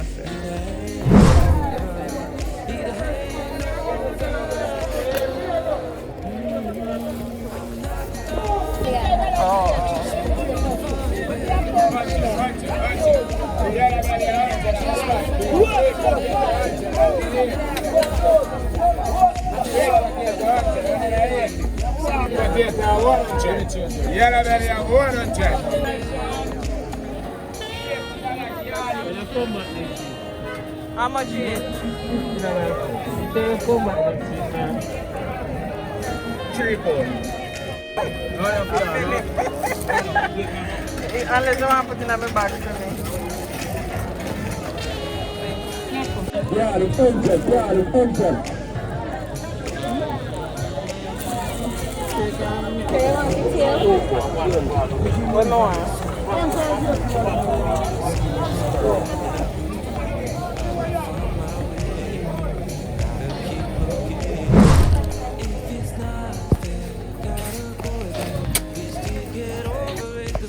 Nossa. How much is it? Unless you want to put in a bag for me. What more?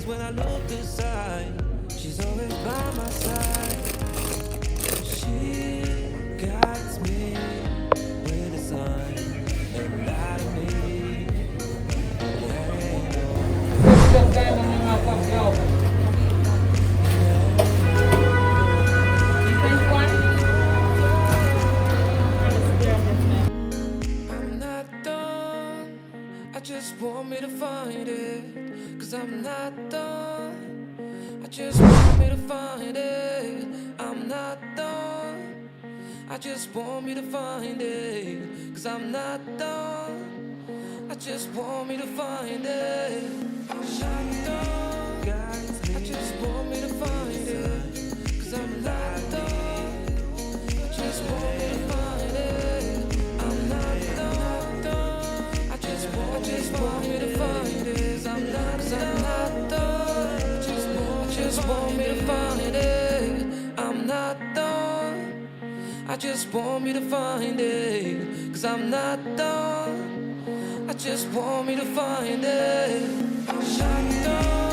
When I look aside, she's always by my side. She guides me with a sign and light of me. I'm not done. I just want me to find it. 'Cause I'm not done. I just want me to find it. I'm not done. I just want me to find it. 'Cause I'm not done. I just want me to find it. I'm not done. I just want me to find it. 'Cause I'm not done. I just want me to find it. I'm not done. I just want me to find it. I'm not done. I just want me to find it. I'm not done. I just want me to find it. 'Cause I'm not done. I just want me to find it. I'm not done.